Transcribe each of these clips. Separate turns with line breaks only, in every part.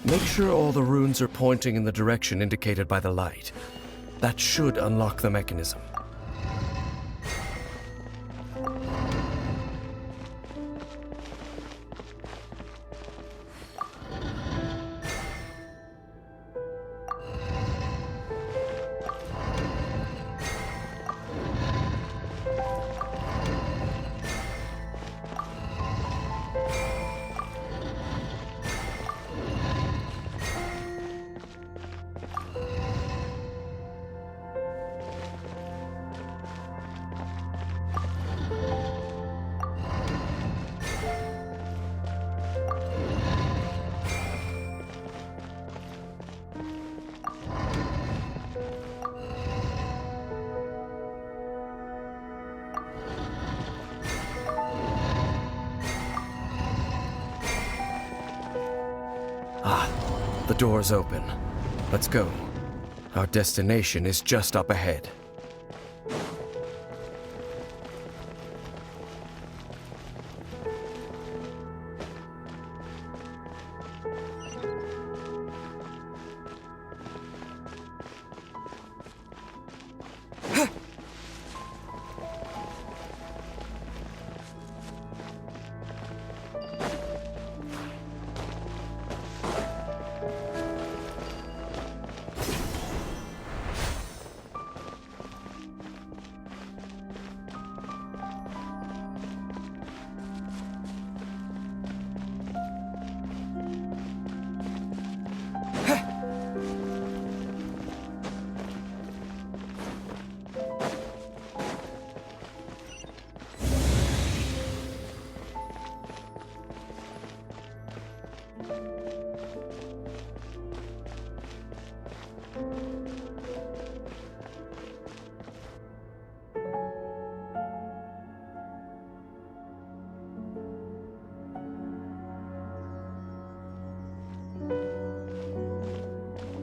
Make sure all the runes are pointing in the direction indicated by the light. That should unlock the mechanism. The door's open. Let's go. Our destination is just up ahead.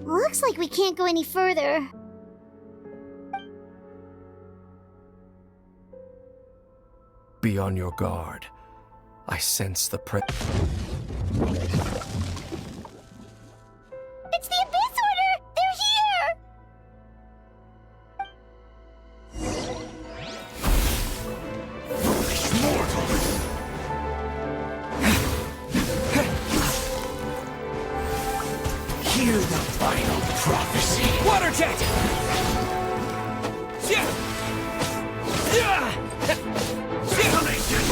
Looks like we can't go any further.
Be on your guard. I sense the
It's the Abyss Order! They're here!
Foolish mortals! Hear the final prophecy.
Water jet!
Desolation!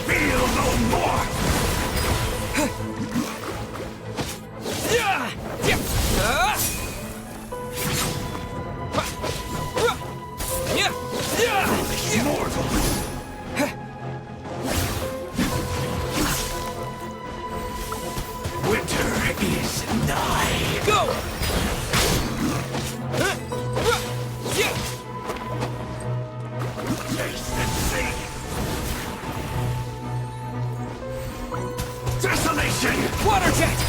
Feel no more! Foolish mortals! Winter is nigh.
Go!
Taste and see. Desolation!
Water jet!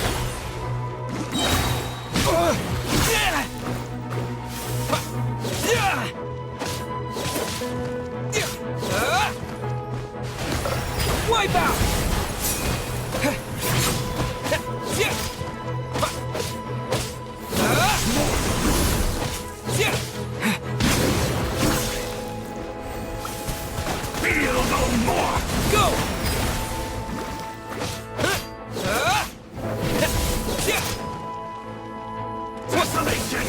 Wipe out!
Feel no more!
Go!
Desolation!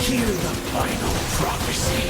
Hear the final prophecy.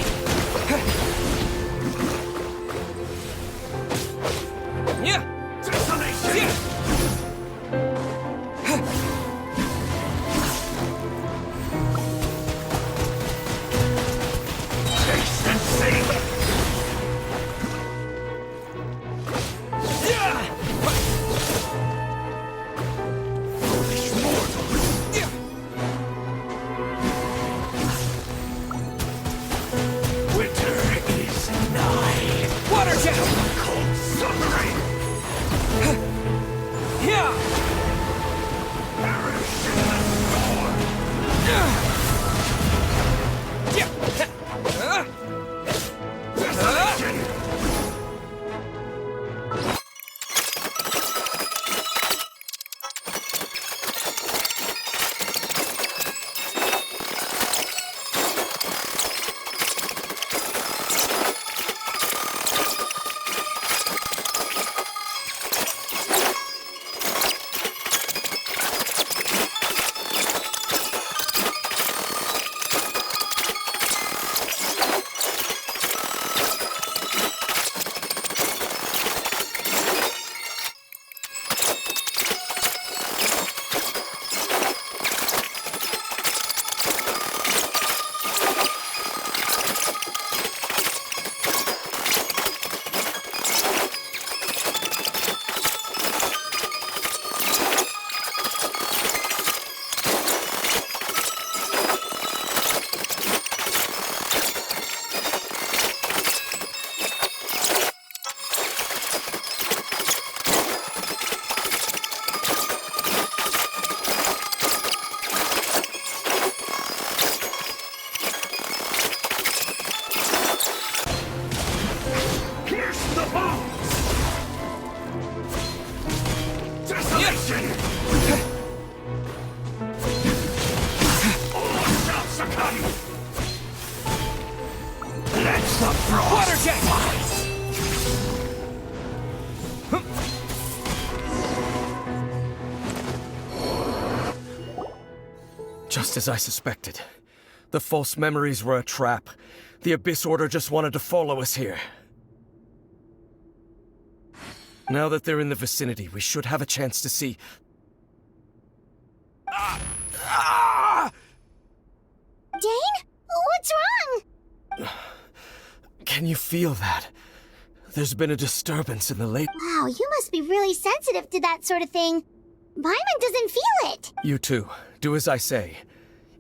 Water jet!
Just as I suspected. The false memories were a trap. The Abyss Order just wanted to follow us here. Now that they're in the vicinity, we should have a chance to see...
Dane? What's wrong?
Can you feel that? There's been a disturbance in the late...
Wow, you must be really sensitive to that sort of thing. Paimon doesn't feel it.
You too. Do as I say.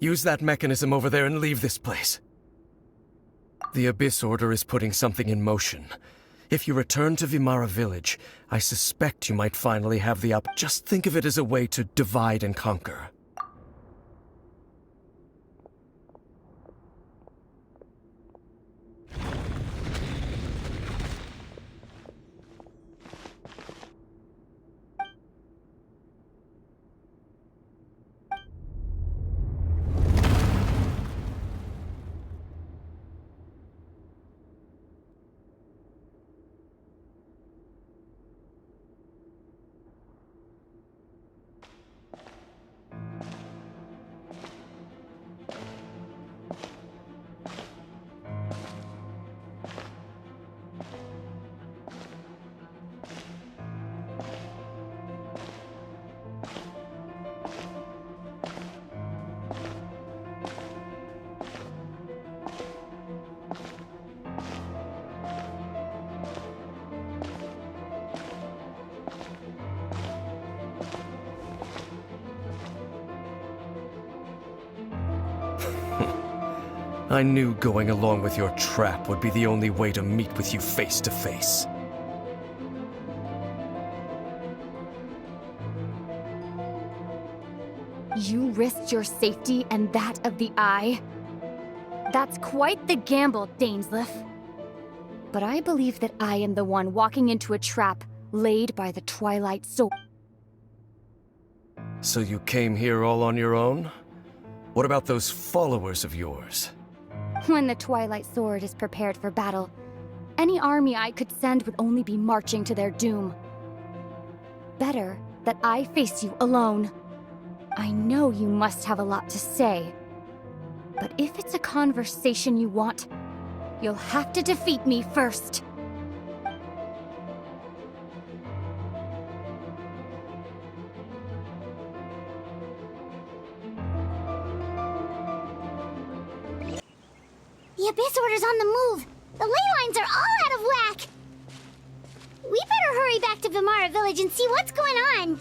Use that mechanism over there and leave this place. The Abyss Order is putting something in motion. If you return to Vimara Village, I suspect you might finally have the Just think of it as a way to divide and conquer. I knew going along with your trap would be the only way to meet with you face to face.
You risked your safety and that of the Eye? That's quite the gamble, Dainsleif. But I believe that I am the one walking into a trap laid by the Twilight Soul.
So you came here all on your own? What about those followers of yours?
When the Twilight Sword is prepared for battle, any army I could send would only be marching to their doom. Better that I face you alone. I know you must have a lot to say, but if it's a conversation you want, you'll have to defeat me first.
The Abyss Order's on the move. The ley lines are all out of whack. We better hurry back to Vimara Village and see what's going on.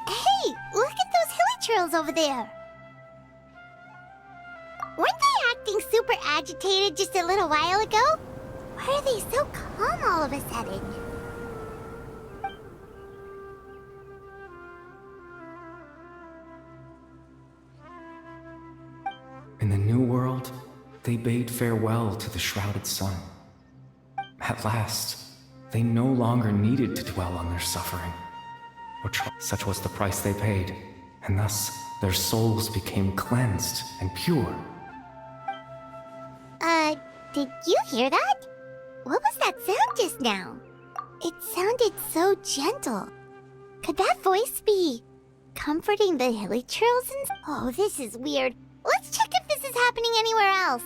Hey, look at those hilly trails over there. Weren't they acting super agitated just a little while ago? Why are they so calm all of a sudden?
In the New World, they bade farewell to the shrouded sun. At last, they no longer needed to dwell on their suffering. Such was the price they paid, and thus their souls became cleansed and pure.
Did you hear that? What was that sound just now? It sounded so gentle. Could that voice be comforting the hilly trails and... Oh, this is weird. Let's check if this is happening anywhere else.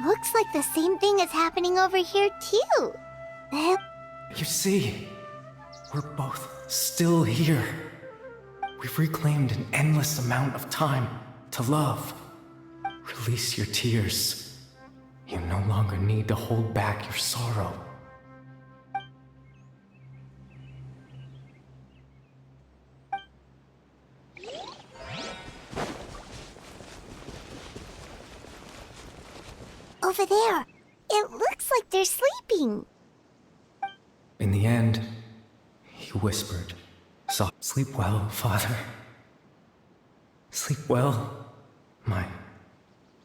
Looks like the same thing is happening over here, too.
You see, we're both still here. We've reclaimed an endless amount of time to love. Release your tears. You no longer need to hold back your sorrow.
Over there. It looks like they're sleeping.
In the end, he whispered, "Sleep well, Father. Sleep well, my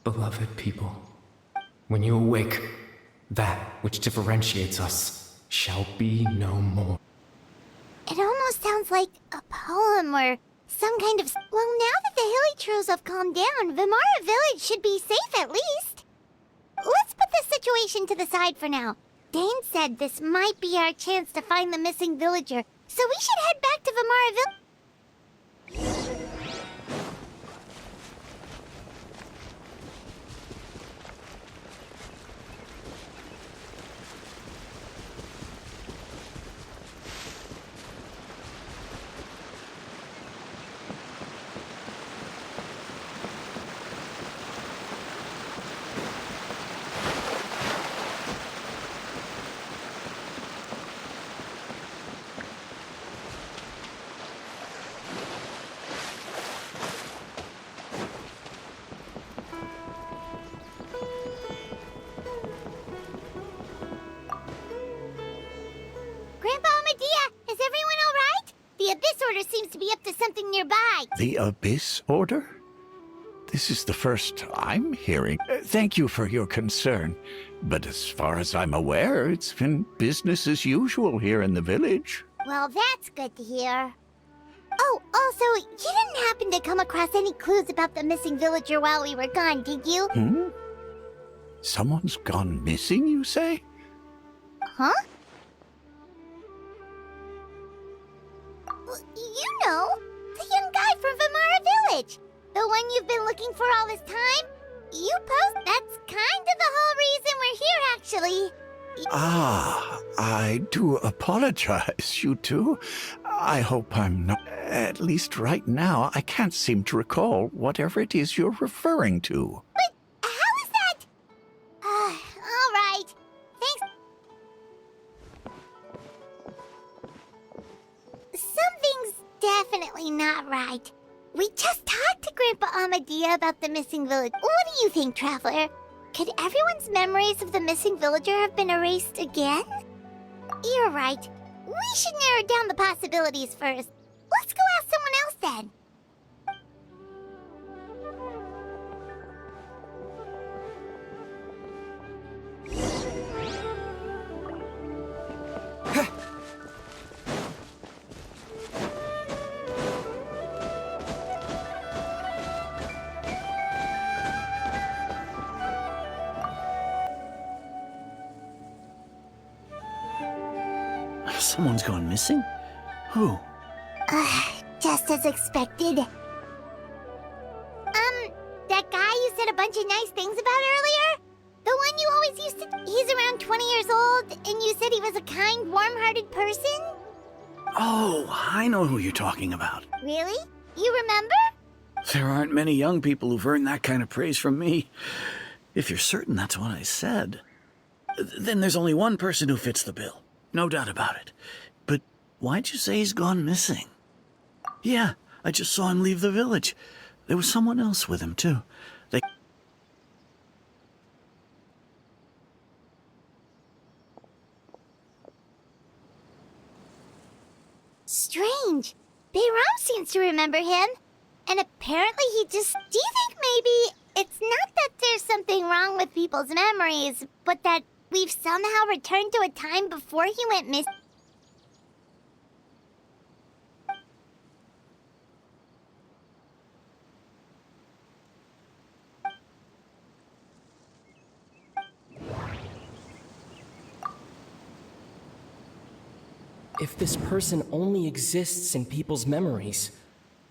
Beloved people, when you awake, that which differentiates us shall be no more.
It almost sounds like a poem or some kind of... Well, now that the hilly trolls have calmed down, Vimara Village should be safe at least. Let's put this situation to the side for now. Dane said this might be our chance to find the missing villager, so we should head back to Vimara Village. Seems to be up to something nearby.
The Abyss Order? This is the first I'm hearing. Thank you for your concern. But as far as I'm aware, it's been business as usual here in the village.
Well, that's good to hear. Oh, also, you didn't happen to come across any clues about the missing villager while we were gone, did you?
Someone's gone missing, you say?
Huh? You know, the young guy from Vimara Village. The one you've been looking for all this time. You post, that's kind of the whole reason we're here, actually.
Ah, I do apologize, you two. I hope I'm not... At least right now, I can't seem to recall whatever it is you're referring to.
But how is that? All right. Thanks. Something's definitely not right. We just talked to Grandpa Amadea about the missing village. What do you think, Traveler? Could everyone's memories of the missing villager have been erased again? You're right. We should narrow down the possibilities first. Let's go ask someone else then.
Someone's gone missing? Who?
Just as expected. That guy you said a bunch of nice things about earlier? The one you always used to... He's around 20 years old, and you said he was a kind, warm-hearted person?
Oh, I know who you're talking about.
Really? You remember?
There aren't many young people who've earned that kind of praise from me. If you're certain that's what I said, then there's only one person who fits the bill. No doubt about it. But why'd you say he's gone missing? Yeah, I just saw him leave the village. There was someone else with him, too. They...
Strange. Bayram seems to remember him. And apparently he just... Do you think maybe it's not that there's something wrong with people's memories, but that we've somehow returned to a time before he went missing?
If this person only exists in people's memories,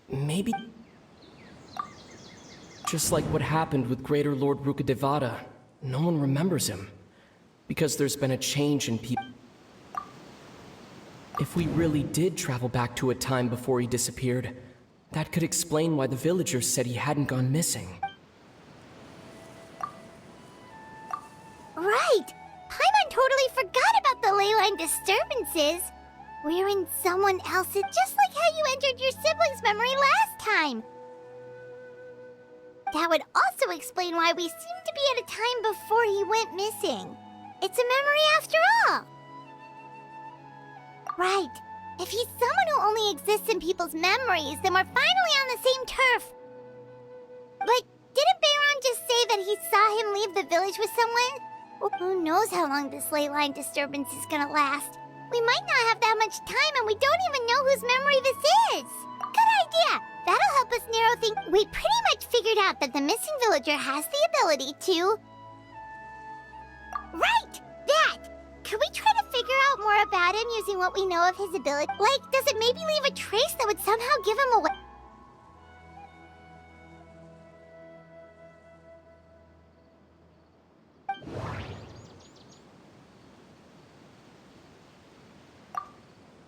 maybe... Just like what happened with Greater Lord Rukadevata, no one remembers him. Because there's been a change in people. If we really did travel back to a time before he disappeared, that could explain why the villagers said he hadn't gone missing.
Right! Paimon totally forgot about the ley line disturbances. We're in someone else's, just like how you entered your sibling's memory last time. That would also explain why we seem to be at a time before he went missing. It's a memory after all. Right. If he's someone who only exists in people's memories, then we're finally on the same turf. But didn't Bayron just say that leave the village with someone? Who knows how long this ley line disturbance is gonna last? We might not have that much time and we don't even know whose memory this is. Good idea! That'll help us narrow things. We pretty much figured out that the missing villager has the ability to... Right! That! Could we try to figure out more about him using what we know of his ability? Like, does it maybe leave a trace that would somehow give him away?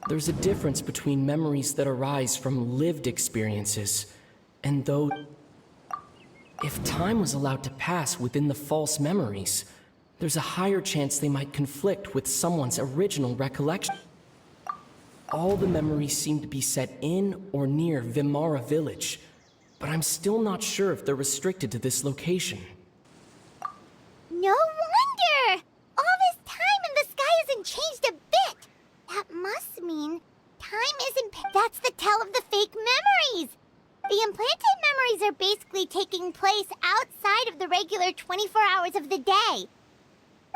There's a difference between memories that arise from lived experiences and those... If time was allowed to pass within the false memories, there's a higher chance they might conflict with someone's original recollection. All the memories seem to be set in or near Vimara village, but I'm still not sure if they're restricted to this location.
No wonder! All this time and the sky hasn't changed a bit! That must mean time isn't... That's the tell of the fake memories! The implanted memories are basically taking place outside of the regular 24 hours of the day.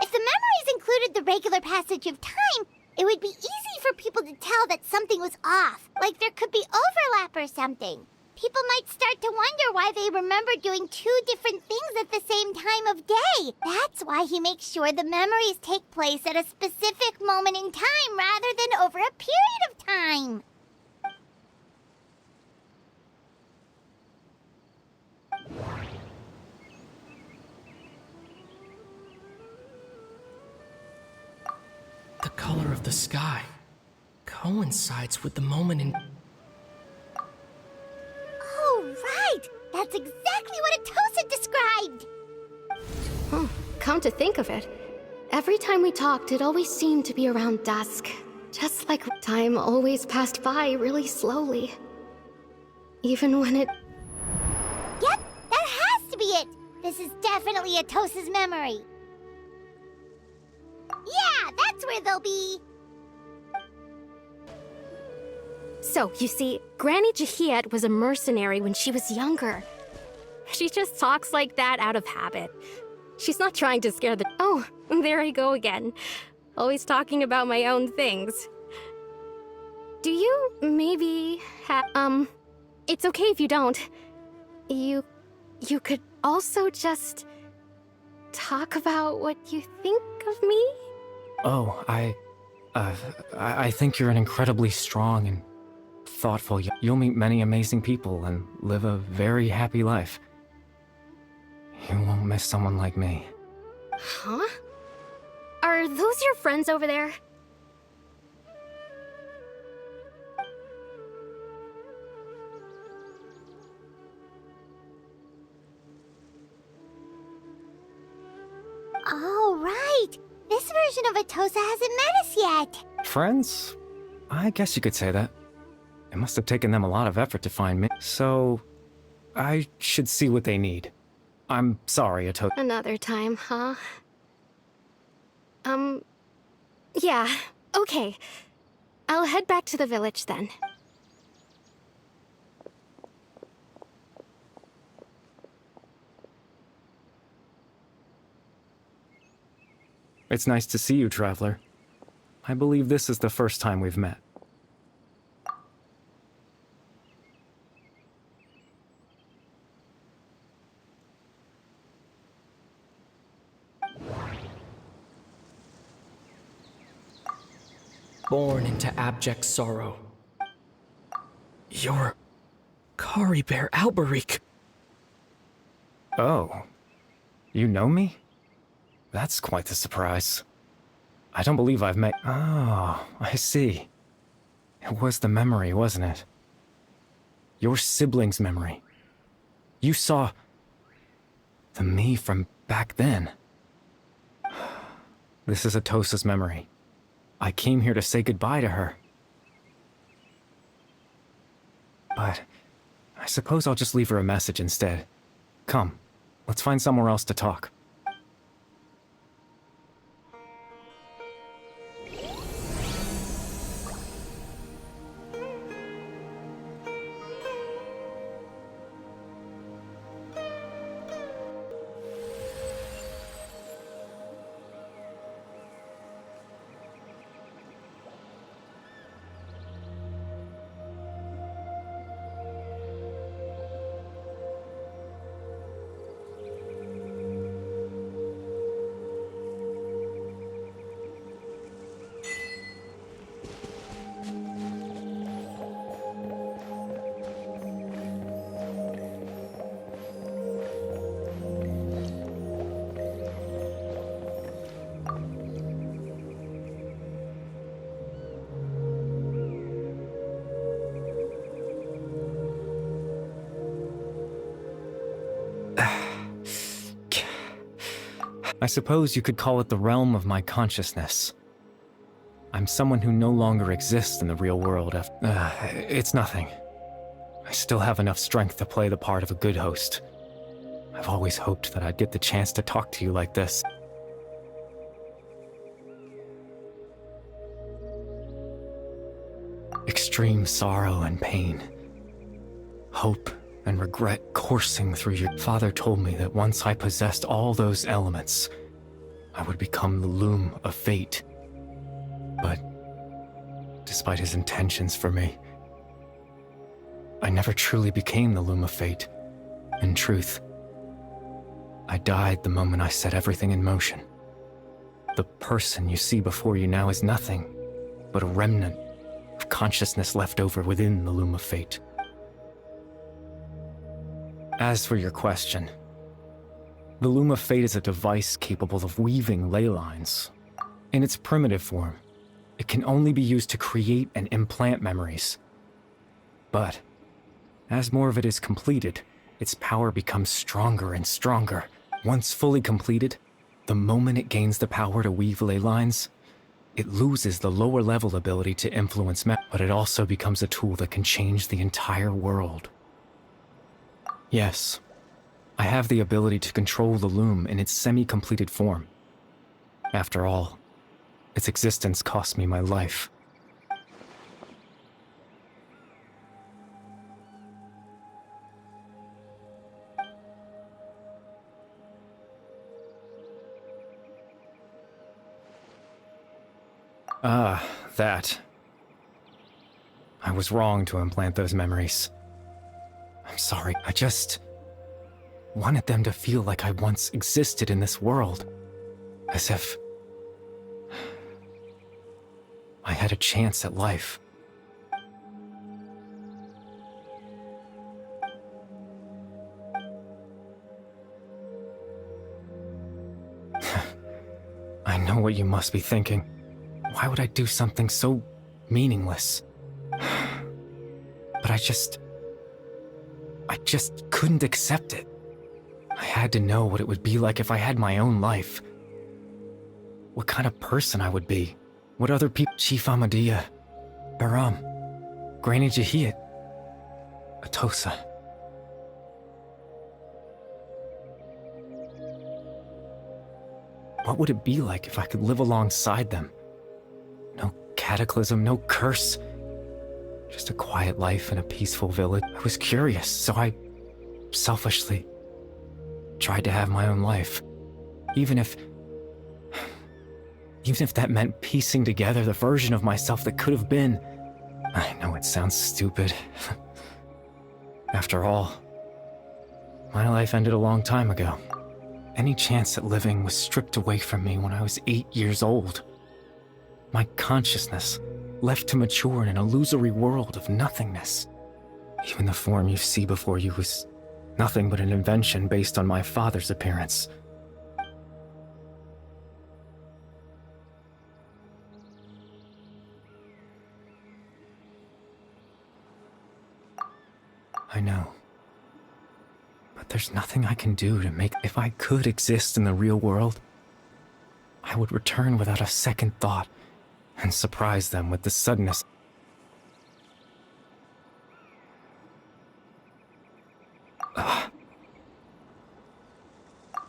If the memories included the regular passage of time, it would be easy for people to tell that something was off, like there could be overlap or something. People might start to wonder why they remember doing two different things at the same time of day. That's why he makes sure the memories take place at a specific moment in time rather than over a period of time.
The color of the sky coincides with the moment in...
Oh, right! That's exactly what Atosa described!
Come to think of it, every time we talked, it always seemed to be around dusk. Just like time always passed by really slowly. Even when it...
Yep, that has to be it! This is definitely Atosa's memory. Yeah, that's where they'll be!
So, you see, Granny Jahiet was a mercenary when she was younger. She just talks like that out of habit. She's not trying to scare the... Oh, there I go again. Always talking about my own things. Do you maybe have... It's okay if you don't. You could also just... talk about what you think of me?
Oh, I think you're an incredibly strong and thoughtful. You'll meet many amazing people and live a very happy life. You won't miss someone like me.
Huh? Are those your friends over there?
Oh, right! This version of Atosa hasn't met us yet!
Friends? I guess you could say that. It must have taken them a lot of effort to find me, so I should see what they need. I'm sorry, Atosa.
Another time, huh? Yeah, okay. I'll head back to the village then.
It's nice to see you, Traveler. I believe this is the first time we've met.
Born into abject sorrow. You're... Kari Bear Alberic.
Oh. You know me? That's quite the surprise. I don't believe I've met... Oh, I see. It was the memory, wasn't it? Your sibling's memory. You saw... the me from back then. This is Atosa's memory. I came here to say goodbye to her. But I suppose I'll just leave her a message instead. Come, let's find somewhere else to talk. I suppose you could call it the realm of my consciousness. I'm someone who no longer exists in the real world. It's nothing. I still have enough strength to play the part of a good host. I've always hoped that I'd get the chance to talk to you like this. Extreme sorrow and pain. Hope and regret coursing through your... Father told me that once I possessed all those elements, I would become the loom of fate. But, despite his intentions for me, I never truly became the loom of fate. In truth, I died the moment I set everything in motion. The person you see before you now is nothing but a remnant of consciousness left over within the loom of fate. As for your question, the loom of fate is a device capable of weaving ley lines. In its primitive form, it can only be used to create and implant memories. But, as more of it is completed, its power becomes stronger and stronger. Once fully completed, the moment it gains the power to weave ley lines, it loses the lower level ability to influence but it also becomes a tool that can change the entire world. Yes, I have the ability to control the loom in its semi-completed form. After all, its existence cost me my life. That. I was wrong to implant those memories. I'm sorry, I just wanted them to feel like I once existed in this world. As if I had a chance at life. I know what you must be thinking. Why would I do something so meaningless? But I just couldn't accept it. I had to know what it would be like if I had my own life. What kind of person I would be. What other people... Chief Ahmadiyya, Baram, Granny Jahiat, Atosa. What would it be like if I could live alongside them? No cataclysm, no curse. Just a quiet life in a peaceful village. I was curious, so I selfishly tried to have my own life. Even if that meant piecing together the version of myself that could have been. I know it sounds stupid. After all, my life ended a long time ago. Any chance at living was stripped away from me when I was 8 years old. My consciousness left to mature in an illusory world of nothingness. Even the form you see before you was nothing but an invention based on my father's appearance. I know. But there's nothing I can do to make... If I could exist in the real world, I would return without a second thought and surprise them with the suddenness.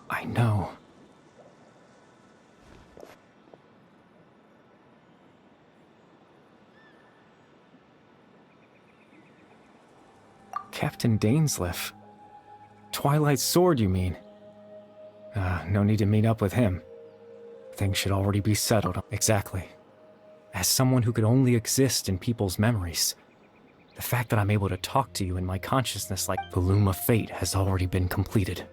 I know. Captain Dainsleif. Twilight Sword, you mean? No need to meet up with him. Things should already be settled. Exactly. As someone who could only exist in people's memories, the fact that I'm able to talk to you in my consciousness like the loom of fate has already been completed.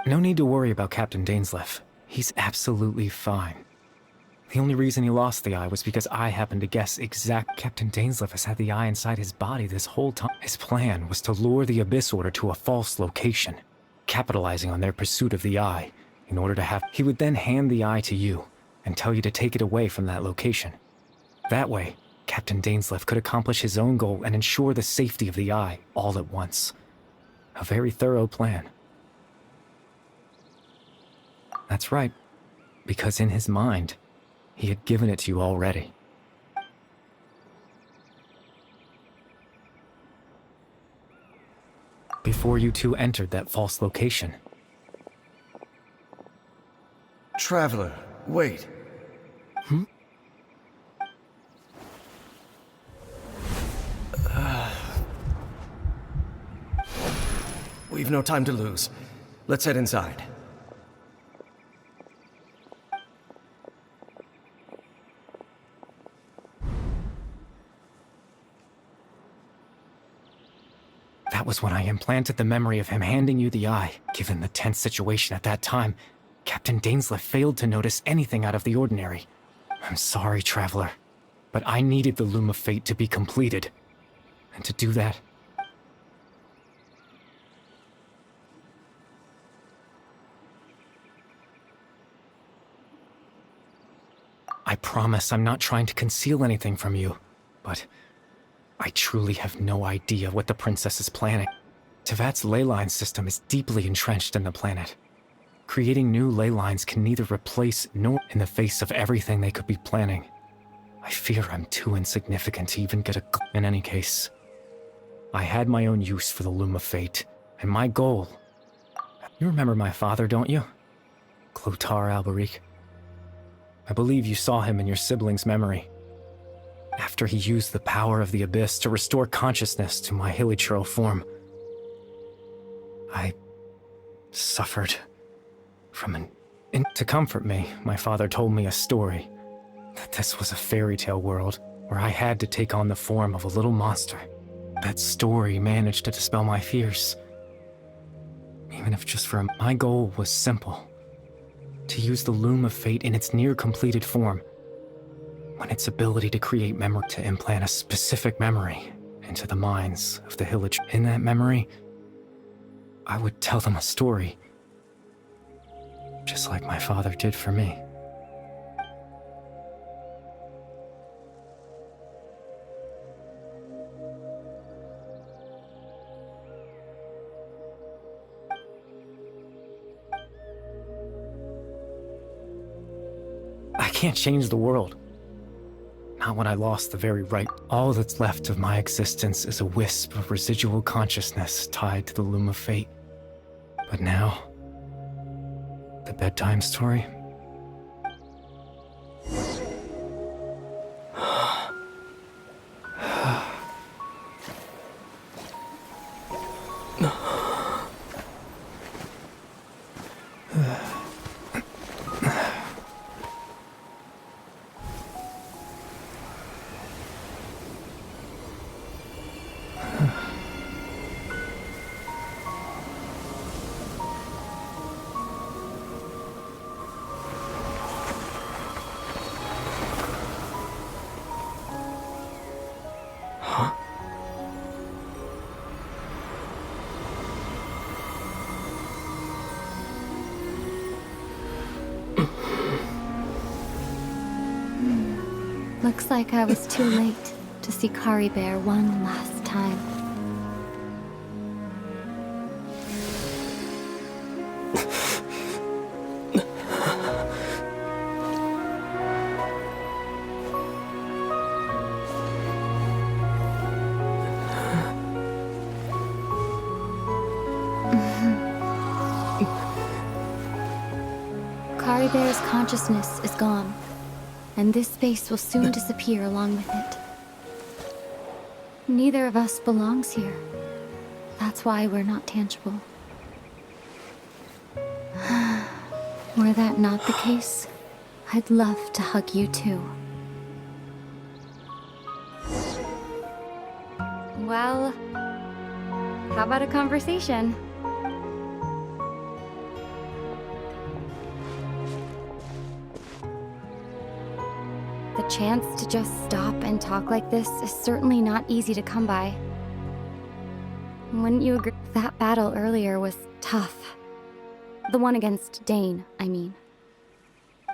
No need to worry about Captain Dainsleif. He's absolutely fine. The only reason he lost the eye was because I happened to guess exact. Captain Dainsleif has had the eye inside his body this whole time. His plan was to lure the Abyss Order to a false location, capitalizing on their pursuit of the eye, in order to have... He would then hand the eye to you, and tell you to take it away from that location. That way, Captain Dainsleif could accomplish his own goal and ensure the safety of the Eye all at once. A very thorough plan. That's right, because in his mind, he had given it to you already. Before you two entered that false location.
Traveler, wait. We've no time to lose. Let's head inside.
That was when I implanted the memory of him handing you the Eye. Given the tense situation at that time, Captain Dainsleif failed to notice anything out of the ordinary. I'm sorry, Traveler, but I needed the Loom of Fate to be completed. And to do that, I promise I'm not trying to conceal anything from you, but I truly have no idea what the princess is planning. Teyvat's ley line system is deeply entrenched in the planet. Creating new ley lines can neither replace nor in the face of everything they could be planning. I fear I'm too insignificant to even get a in any case. I had my own use for the Loom of Fate, and my goal... You remember my father, don't you? Clotar Alberic. I believe you saw him in your sibling's memory. After he used the power of the Abyss to restore consciousness to my hilichurl form, I suffered from an... To comfort me, my father told me a story, that this was a fairy tale world where I had to take on the form of a little monster. That story managed to dispel my fears. Even if just for my goal was simple. To use the Loom of Fate in its near-completed form, when its ability to create memory to implant a specific memory into the minds of the Hillage. In that memory, I would tell them a story, just like my father did for me. I can't change the world. Not when I lost the very right. All that's left of my existence is a wisp of residual consciousness tied to the Loom of Fate. But now, the bedtime story?
Looks like I was too late to see Kari Bear one last time. Kari Bear's consciousness is gone, and this space will soon disappear along with it. Neither of us belongs here. That's why we're not tangible. Were that not the case, I'd love to hug you too. Well, how about a conversation? The chance to just stop and talk like this is certainly not easy to come by. Wouldn't you agree? That battle earlier was tough. The one against Dane, I mean.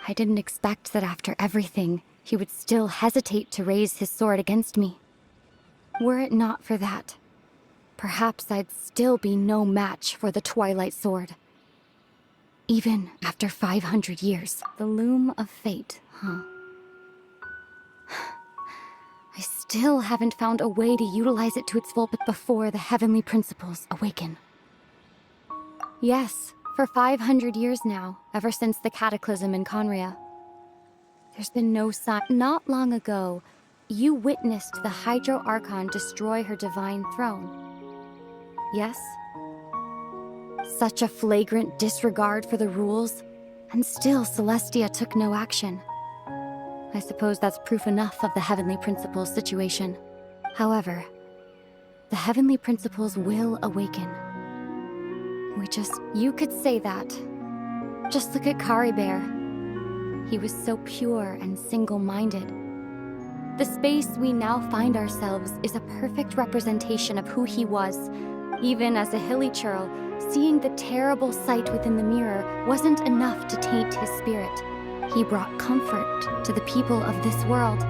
I didn't expect that after everything, he would still hesitate to raise his sword against me. Were it not for that, perhaps I'd still be no match for the Twilight Sword. Even after 500 years. The loom of fate, huh? I still haven't found a way to utilize it to its full, but before the heavenly principles awaken. Yes, for 500 years now, ever since the cataclysm in Conria, there's been no sign. Not long ago, you witnessed the Hydro Archon destroy her divine throne. Yes? Such a flagrant disregard for the rules, and still Celestia took no action. I suppose that's proof enough of the Heavenly Principles situation. However, the Heavenly Principles will awaken. You could say that. Just look at Caribert. He was so pure and single-minded. The space we now find ourselves is a perfect representation of who he was. Even as a hilly churl, seeing the terrible sight within the mirror wasn't enough to taint his spirit. He brought comfort to the people of this world,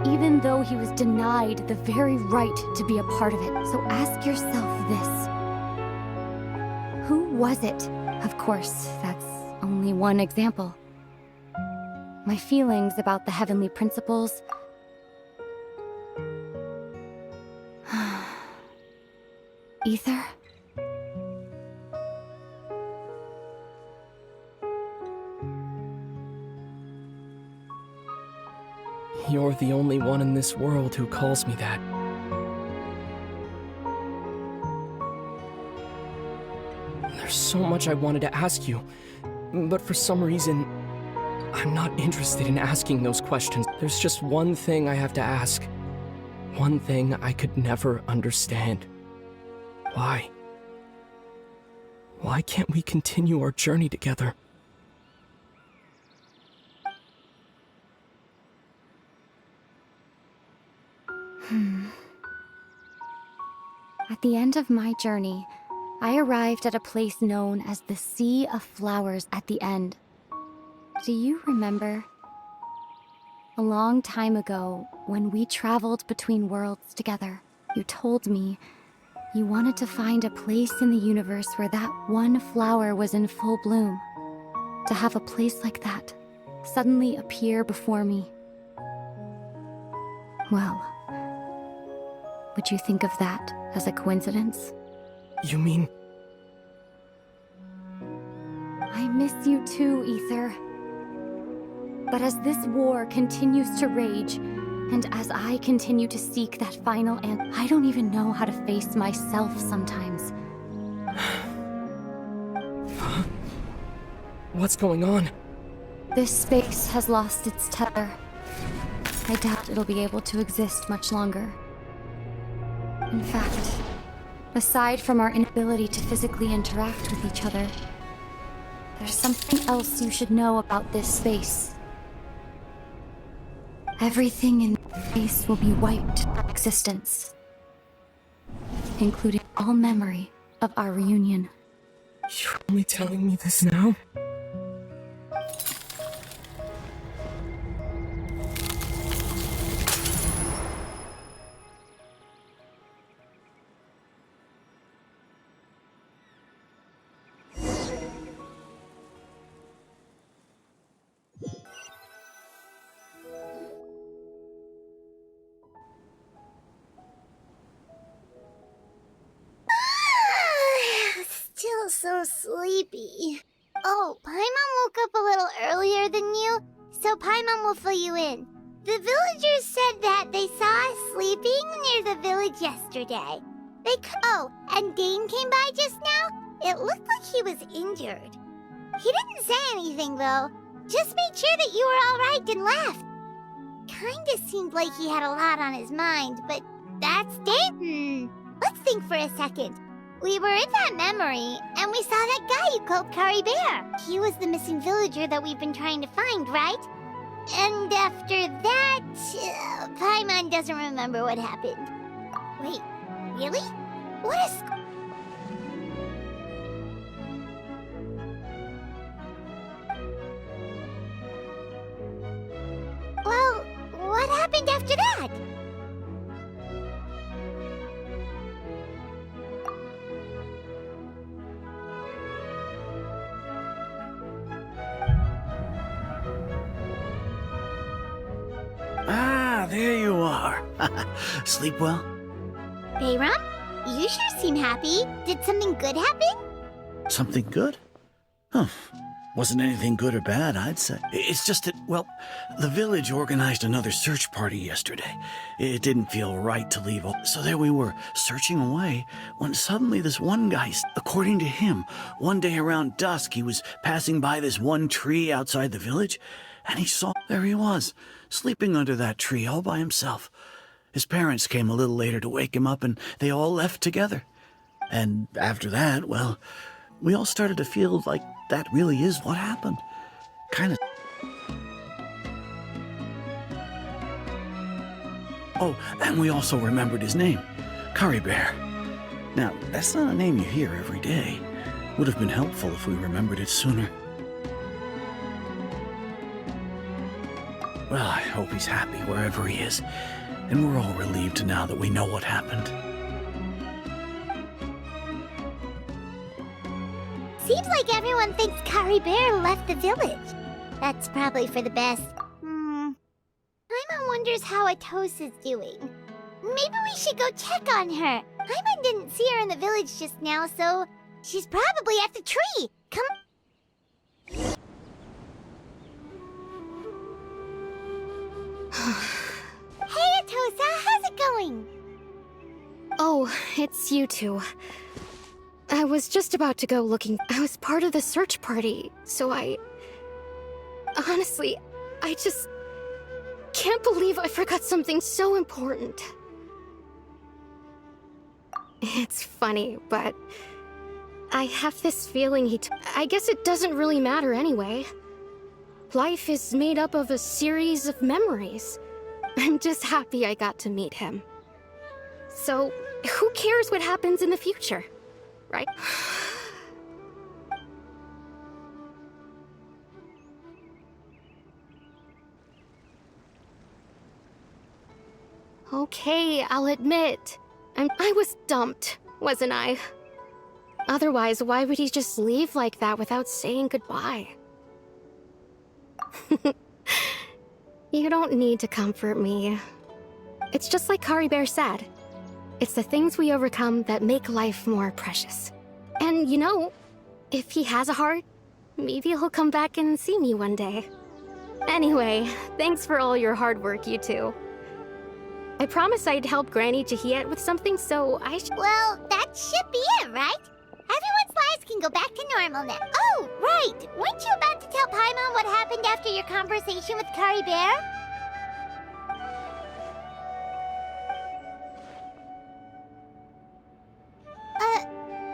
even though he was denied the very right to be a part of it. So ask yourself this. Who was it? Of course, that's only one example. My feelings about the heavenly principles... Ether?
You're the only one in this world who calls me that. There's so much I wanted to ask you, but for some reason, I'm not interested in asking those questions. There's just one thing I have to ask. One thing I could never understand. Why? Why can't we continue our journey together?
At the end of my journey, I arrived at a place known as the Sea of Flowers at the end. Do you remember? A long time ago, when we traveled between worlds together, you told me you wanted to find a place in the universe where that one flower was in full bloom. To have a place like that suddenly appear before me. Well, would you think of that as a coincidence?
You mean...
I miss you too, Ether. But as this war continues to rage, and as I continue to seek that final answer, I don't even know how to face myself sometimes.
What's going on?
This space has lost its tether. I doubt it'll be able to exist much longer. In fact, aside from our inability to physically interact with each other, there's something else you should know about this space. Everything in this space will be wiped from existence, including all memory of our reunion.
You're only telling me this now?
Still so sleepy. Oh, Paimon woke up a little earlier than you, so Paimon will fill you in. The villagers said that they saw us sleeping near the village yesterday. Oh, and Dane came by just now. It looked like he was injured. He didn't say anything, though. Just made sure that you were all right and left. Kinda seemed like he had a lot on his mind, but that's Dane. Let's think for a second. We were in that memory, and we saw that guy you called Caribert. He was the missing villager that we've been trying to find, right? And after that, Paimon doesn't remember what happened. Wait, really? What is... Well,
are. Sleep well?
Bayram, you sure seem happy. Did something good happen?
Something good? Huh. Wasn't anything good or bad, I'd say. It's just that, well, the village organized another search party yesterday. It didn't feel right to leave, so there we were, searching away, when suddenly this one guy, according to him, one day around dusk, he was passing by this one tree outside the village, and he saw, there he was, sleeping under that tree all by himself. His parents came a little later to wake him up, and they all left together. And after that, well, we all started to feel like that really is what happened. Kind of. Oh, and we also remembered his name, Curry Bear. Now, that's not a name you hear every day. Would have been helpful if we remembered it sooner. Well, I hope he's happy wherever he is, and we're all relieved now that we know what happened.
Seems like everyone thinks Curry Bear left the village. That's probably for the best. Paimon wonders how Atosa's doing. Maybe we should go check on her. Paimon didn't see her in the village just now, so she's probably at the tree. Come. Hey, Atosa, how's it going?
Oh, it's you two. I was just about to go looking. I was part of the search party, so honestly, I just can't believe I forgot something so important. It's funny, but I have this feeling I guess it doesn't really matter anyway. Life is made up of a series of memories. I'm just happy I got to meet him. So, who cares what happens in the future? Right? Okay, I'll admit. I was dumped, wasn't I? Otherwise, why would he just leave like that without saying goodbye? You don't need to comfort me. It's just like Curry Bear said. It's the things we overcome that make life more precious. And you know, if he has a heart, maybe he'll come back and see me one day. Anyway, thanks for all your hard work, you two. I promised I'd help Granny Jahiet with something, so
Well, that should be it, right? Everyone's lives can go back to normal now. Oh, right! Weren't you about to tell Paimon what happened after your conversation with Curry Bear?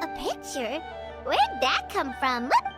A picture? Where'd that come from? Look!